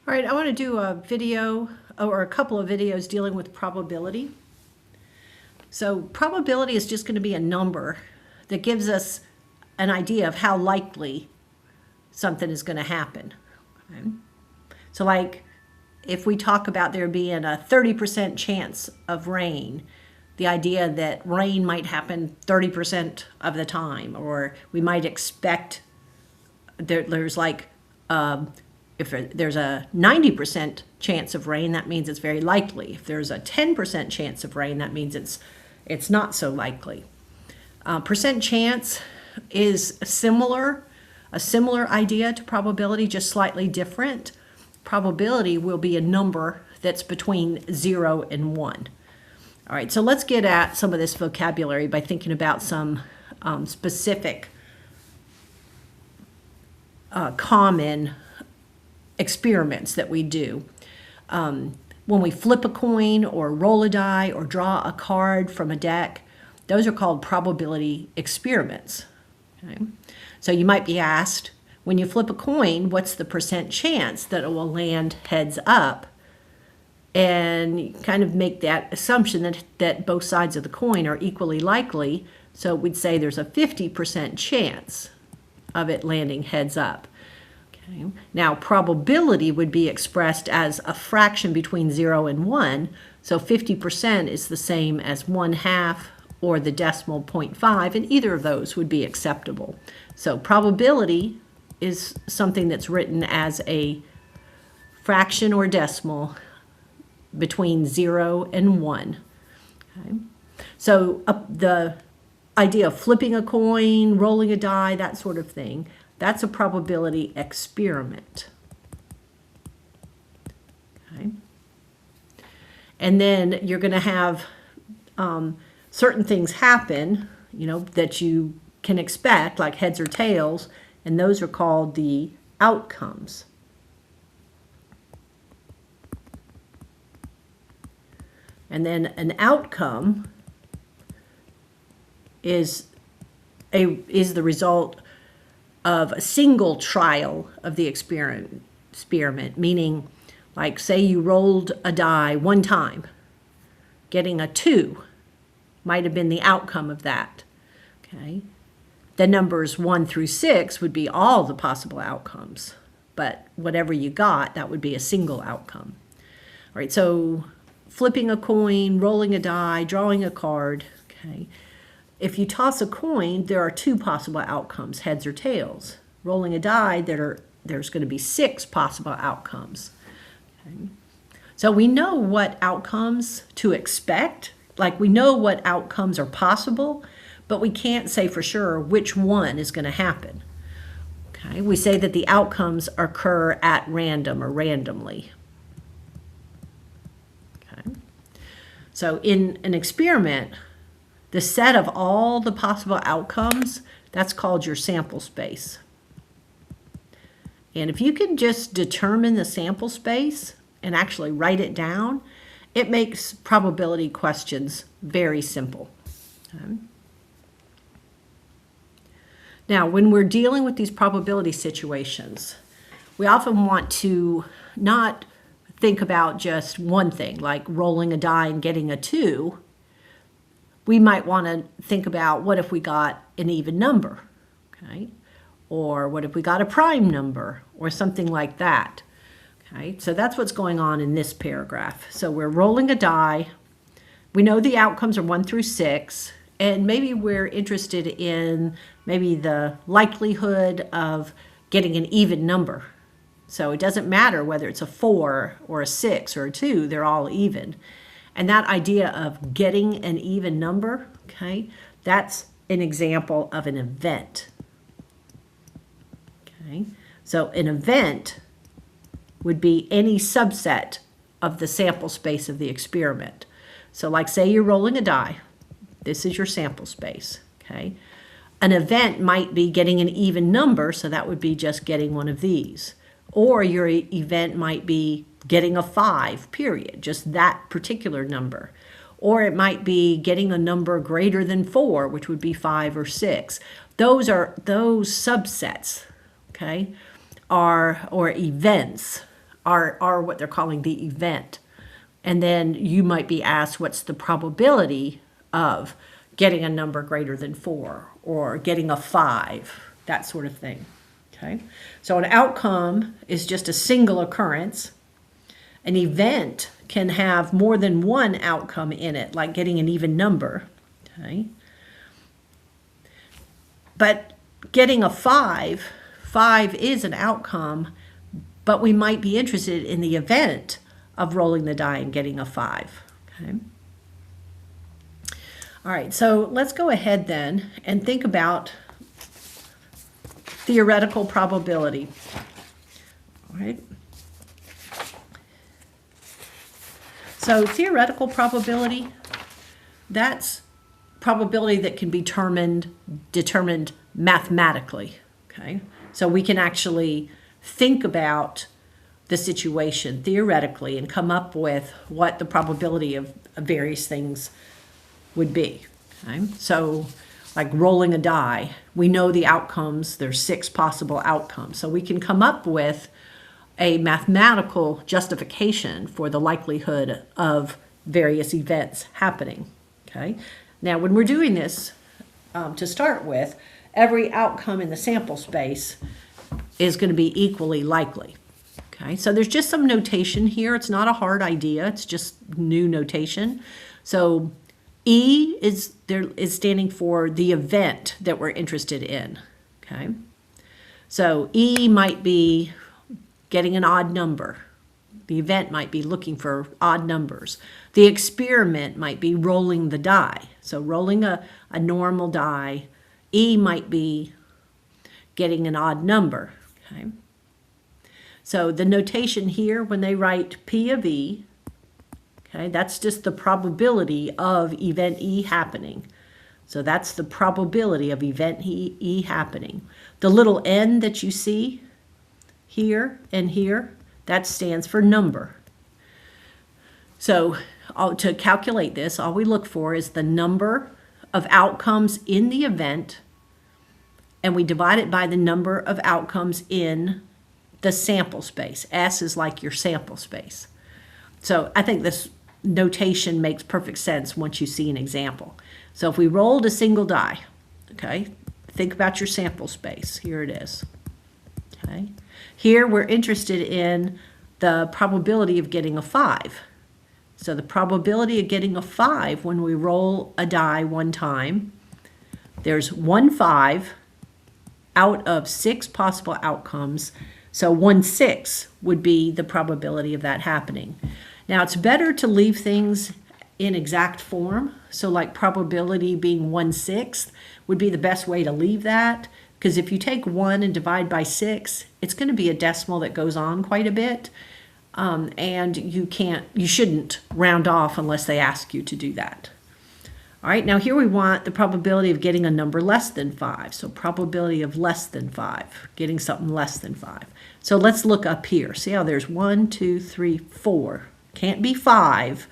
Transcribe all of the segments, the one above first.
All right, I want to do a video or a couple of videos dealing with probability. So probability is just going to be a number that gives us an idea of how likely something is going to happen. Okay? So like if we talk about there being a 30% chance of rain, the idea that rain might happen 30% of the time, or we might expect there's like if there's a 90% chance of rain, that means it's very likely. If there's a 10% chance of rain, that means it's not so likely. Percent chance is a similar idea to probability, just slightly different. Probability will be a number that's between 0 and 1. All right, so let's get at some of this vocabulary by thinking about some specific common experiments that we do. When we flip a coin or roll a die or draw a card from a deck, those are called probability experiments. Okay? So you might be asked, when you flip a coin, what's the percent chance that it will land heads up? And you kind of make that assumption that both sides of the coin are equally likely. So we'd say there's a 50% chance of it landing heads up. Okay. Now, probability would be expressed as a fraction between 0 and 1. So 50% is the same as 1/2 or the decimal 0.5, and either of those would be acceptable. So probability is something that's written as a fraction or decimal between 0 and 1. Okay. So the idea of flipping a coin, rolling a die, that sort of thing, that's a probability experiment. Okay. And then you're going to have certain things happen, that you can expect, like heads or tails, and those are called the outcomes. And then an outcome is the result of a single trial of the experiment, meaning, like, say you rolled a die one time, getting a 2 might have been the outcome of that. Okay, the numbers 1 through 6 would be all the possible outcomes, but whatever you got, that would be a single outcome. All right, so flipping a coin, rolling a die, drawing a card. Okay. If you toss a coin, there are 2 possible outcomes, heads or tails. Rolling a die, there's going to be 6 possible outcomes. Okay. So we know what outcomes to expect. Like, we know what outcomes are possible, but we can't say for sure which one is going to happen. Okay. We say that the outcomes occur at random or randomly. Okay. So in an experiment, the set of all the possible outcomes, that's called your sample space. And if you can just determine the sample space and actually write it down, it makes probability questions very simple. Okay. Now, when we're dealing with these probability situations, we often want to not think about just one thing, like rolling a die and getting a 2. We might want to think about, what if we got an even number, okay? Or what if we got a prime number, or something like that, okay? So that's what's going on in this paragraph. So we're rolling a die. We know the outcomes are 1 through 6, and maybe we're interested in maybe the likelihood of getting an even number. So it doesn't matter whether it's a 4 or a 6 or a 2, they're all even. And that idea of getting an even number, okay, that's an example of an event. Okay, so an event would be any subset of the sample space of the experiment. So like, say you're rolling a die. This is your sample space, okay? An event might be getting an even number, so that would be just getting one of these. Or your event might be getting a 5, period, just that particular number. Or it might be getting a number greater than 4, which would be 5 or 6. Those subsets, okay, or events are what they're calling the event. And then you might be asked, what's the probability of getting a number greater than 4 or getting a 5, that sort of thing. Okay, so an outcome is just a single occurrence. An event can have more than one outcome in it, like getting an even number. Okay, but getting a 5 is an outcome, but we might be interested in the event of rolling the die and getting a 5. Okay. All right, so let's go ahead then and think about theoretical probability. All right. So theoretical probability, that's probability that can be determined mathematically. Okay. So we can actually think about the situation theoretically and come up with what the probability of various things would be. Okay? So like rolling a die, we know the outcomes, there's 6 possible outcomes. So we can come up with a mathematical justification for the likelihood of various events happening. Okay? Now when we're doing this, to start with, every outcome in the sample space is going to be equally likely. Okay, so there's just some notation here. It's not a hard idea. It's just new notation. So E is standing for the event that we're interested in. Okay, so E might be getting an odd number. The event might be looking for odd numbers. The experiment might be rolling the die. So rolling a normal die. E might be getting an odd number. Okay. So the notation here, when they write P of E, okay, that's just the probability of event E happening. So that's the probability of event E happening. The little n that you see here and here, that stands for number. So to calculate this, all we look for is the number of outcomes in the event, and we divide it by the number of outcomes in the sample space. S is like your sample space. So I think this notation makes perfect sense once you see an example. So if we rolled a single die, okay, think about your sample space. Here it is. Okay. Here we're interested in the probability of getting a 5. So the probability of getting a 5 when we roll a die one time, there's 1 5 out of 6 possible outcomes. So 1/6 would be the probability of that happening. Now it's better to leave things in exact form. So like probability being 1/6 would be the best way to leave that, because if you take 1 and divide by 6, it's going to be a decimal that goes on quite a bit, and you shouldn't round off unless they ask you to do that. All right, now here we want the probability of getting a number less than 5. So probability of less than 5, getting something less than 5. So let's look up here. See how there's 1, 2, 3, 4. Can't be 5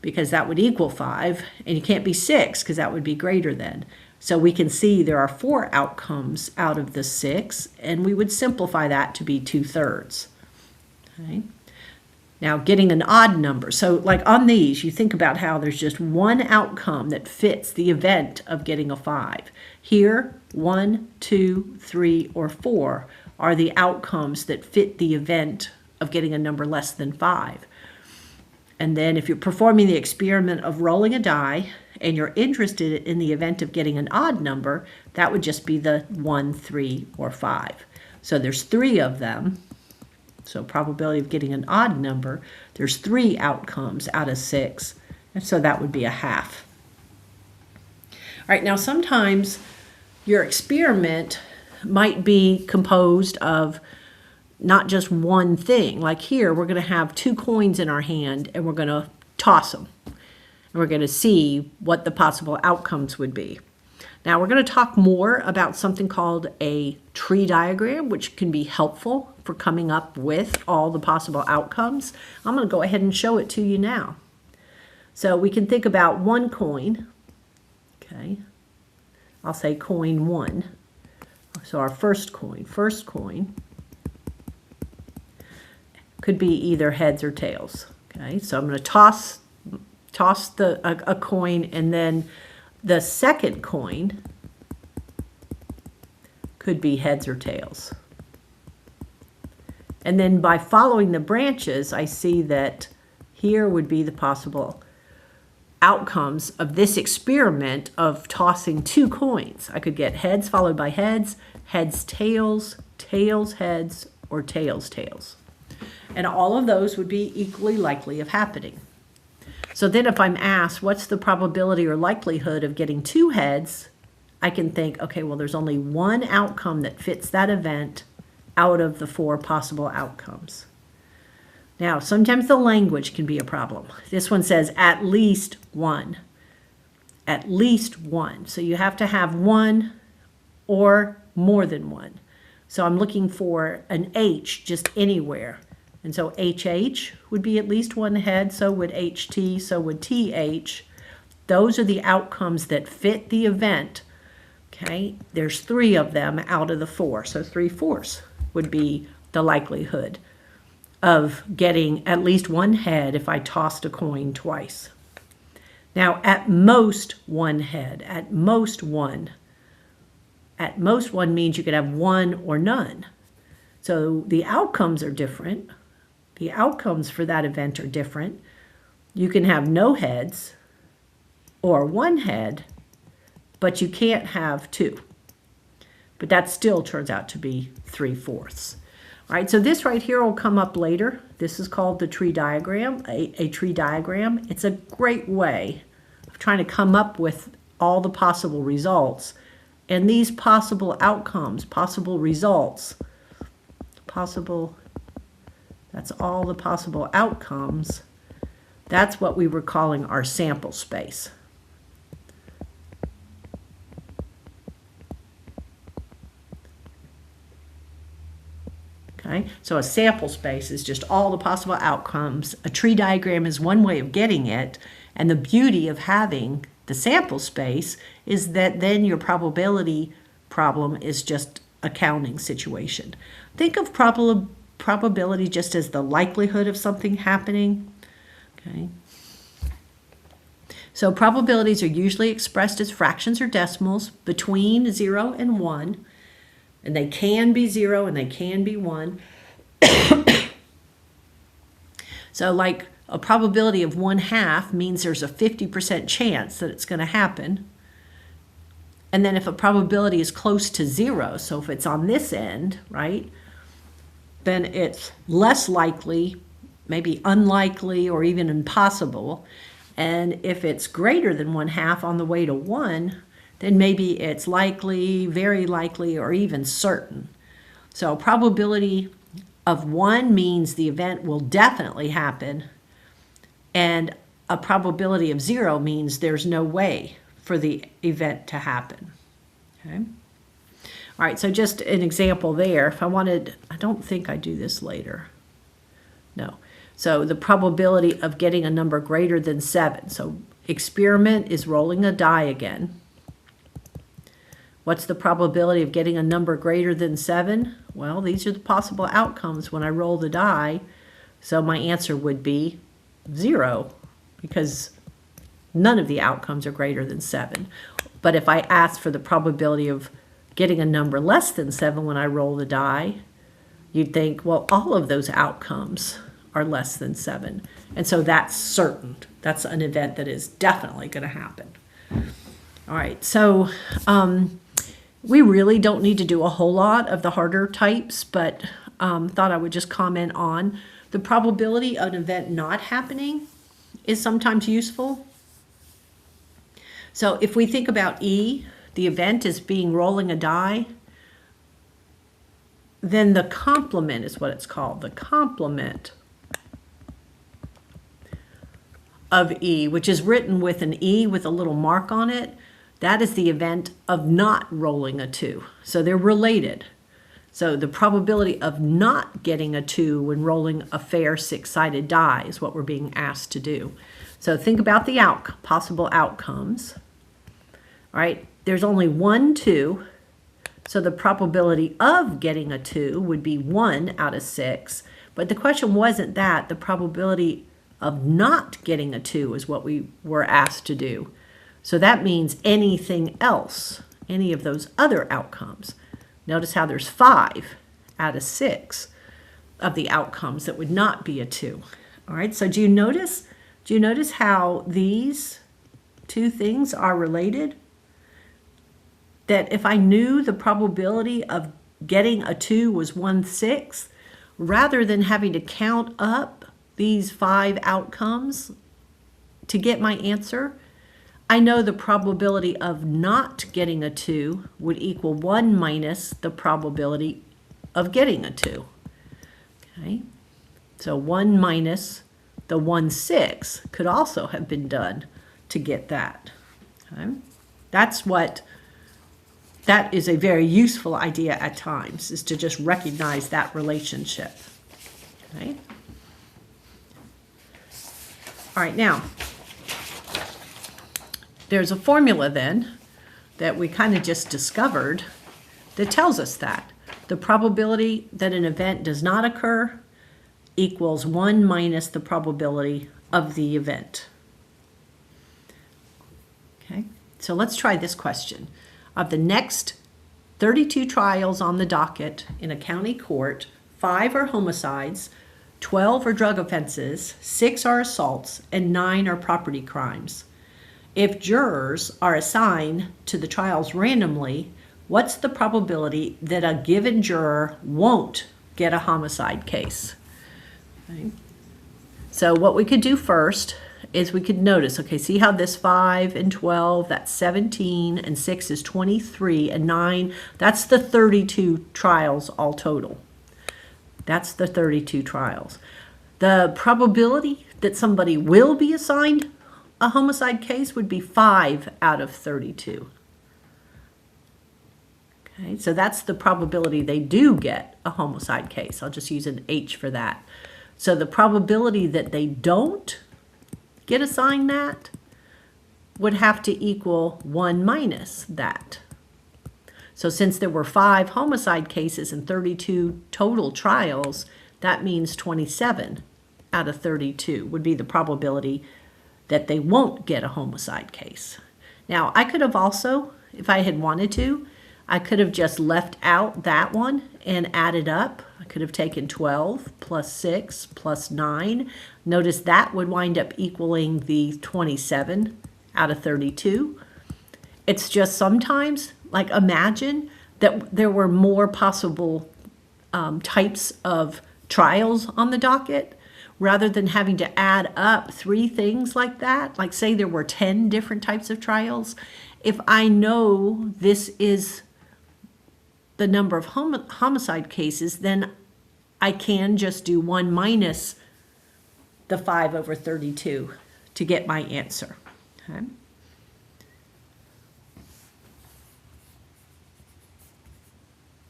because that would equal 5, and you can't be 6 because that would be greater than. So we can see there are 4 outcomes out of the 6, and we would simplify that to be 2/3. Okay. Now getting an odd number. So like on these, you think about how there's just one outcome that fits the event of getting a 5. Here, 1, 2, 3, or 4 are the outcomes that fit the event of getting a number less than 5. And then if you're performing the experiment of rolling a die and you're interested in the event of getting an odd number, that would just be the 1, 3, or 5. So there's 3 of them. So probability of getting an odd number, there's 3 outcomes out of 6, and so that would be a half. All right, now sometimes your experiment might be composed of not just one thing. Like here, we're going to have 2 coins in our hand, and we're going to toss them. And we're going to see what the possible outcomes would be. Now we're going to talk more about something called a tree diagram, which can be helpful for coming up with all the possible outcomes. I'm going to go ahead and show it to you now. So we can think about one coin. Okay, I'll say coin 1. So our first coin. could be either heads or tails. Okay, so I'm going to toss a coin, and then the second coin could be heads or tails. And then by following the branches, I see that here would be the possible outcomes of this experiment of tossing two coins. I could get heads followed by heads, heads, tails, tails, heads, or tails, tails. And all of those would be equally likely of happening. So then if I'm asked, what's the probability or likelihood of getting two heads, I can think, okay, well, there's only one outcome that fits that event out of the four possible outcomes. Now, sometimes the language can be a problem. This one says at least one. At least one. So you have to have one or more than one. So I'm looking for an H just anywhere. And so HH would be at least one head, so would HT, so would TH. Those are the outcomes that fit the event. Okay, there's three of them out of the four, so 3/4 would be the likelihood of getting at least one head if I tossed a coin twice. Now, at most one head, at most one means you could have one or none. So the outcomes are different. The outcomes for that event are different. You can have no heads or one head, but you can't have two. But that still turns out to be 3/4. All right, so this right here will come up later. This is called the tree diagram, a tree diagram. It's a great way of trying to come up with all the possible results. And these possible outcomes, possible results, that's all the possible outcomes. That's what we were calling our sample space. Okay, so a sample space is just all the possible outcomes. A tree diagram is one way of getting it, and the beauty of having the sample space is that then your probability problem is just a counting situation. Think of probability just as the likelihood of something happening. Okay. So probabilities are usually expressed as fractions or decimals between 0 and 1. And they can be 0 and they can be 1. So like a probability of 1/2 means there's a 50% chance that it's going to happen. And then if a probability is close to 0, so if it's on this end, right, then it's less likely, maybe unlikely, or even impossible. And if it's greater than 1/2 on the way to 1, then maybe it's likely, very likely, or even certain. So probability of 1 means the event will definitely happen, and a probability of 0 means there's no way for the event to happen. Okay. All right, so just an example there. If I wanted, I don't think I do this later. No. So the probability of getting a number greater than 7. So experiment is rolling a die again. What's the probability of getting a number greater than 7? Well, these are the possible outcomes when I roll the die. So my answer would be 0, because none of the outcomes are greater than 7. But if I ask for the probability of getting a number less than 7 when I roll the die, you'd think, well, all of those outcomes are less than 7. And so that's certain. That's an event that is definitely going to happen. All right, so we really don't need to do a whole lot of the harder types, but thought I would just comment on the probability of an event not happening is sometimes useful. So if we think about E, the event is being rolling a die, then the complement is what it's called, the complement of E, which is written with an E with a little mark on it. That is the event of not rolling a 2. So they're related. So the probability of not getting a 2 when rolling a fair 6-sided die is what we're being asked to do. So think about the possible outcomes. All right, there's only 1 2. So the probability of getting a 2 would be 1 out of 6. But the question wasn't that. The probability of not getting a 2 is what we were asked to do. So that means anything else, any of those other outcomes. Notice how there's 5 out of 6 of the outcomes that would not be a 2. All right, so do you notice how these two things are related? That if I knew the probability of getting a 2 was 1/6, rather than having to count up these 5 outcomes to get my answer, I know the probability of not getting a 2 would equal 1 minus the probability of getting a 2. Okay, so 1 minus the 1/6 could also have been done to get that. Okay? That is a very useful idea at times, is to just recognize that relationship. Okay? All right, now, there's a formula then that we kind of just discovered that tells us that. The probability that an event does not occur equals 1 minus the probability of the event. Okay, so let's try this question. Of the next 32 trials on the docket in a county court, 5 are homicides, 12 are drug offenses, 6 are assaults, and 9 are property crimes. If jurors are assigned to the trials randomly, what's the probability that a given juror won't get a homicide case? Okay. So what we could do first is we could notice, okay, see how this 5 and 12, that's 17, and 6 is 23, and 9, that's the 32 trials all total. That's the 32 trials. The probability that somebody will be assigned a homicide case would be 5 out of 32. Okay, so that's the probability they do get a homicide case. I'll just use an H for that. So the probability that they don't get assigned that would have to equal 1 minus that. So since there were 5 homicide cases and 32 total trials, that means 27 out of 32 would be the probability that they won't get a homicide case. Now, I could have also, if I had wanted to, I could have just left out that one and added up. I could have taken 12 plus 6 plus 9. Notice that would wind up equaling the 27 out of 32. It's just sometimes, like, imagine that there were more possible types of trials on the docket, rather than having to add up 3 things like that. Like, say there were 10 different types of trials. If I know this is the number of homicide cases, then I can just do 1 minus the 5 over 32 to get my answer. Okay?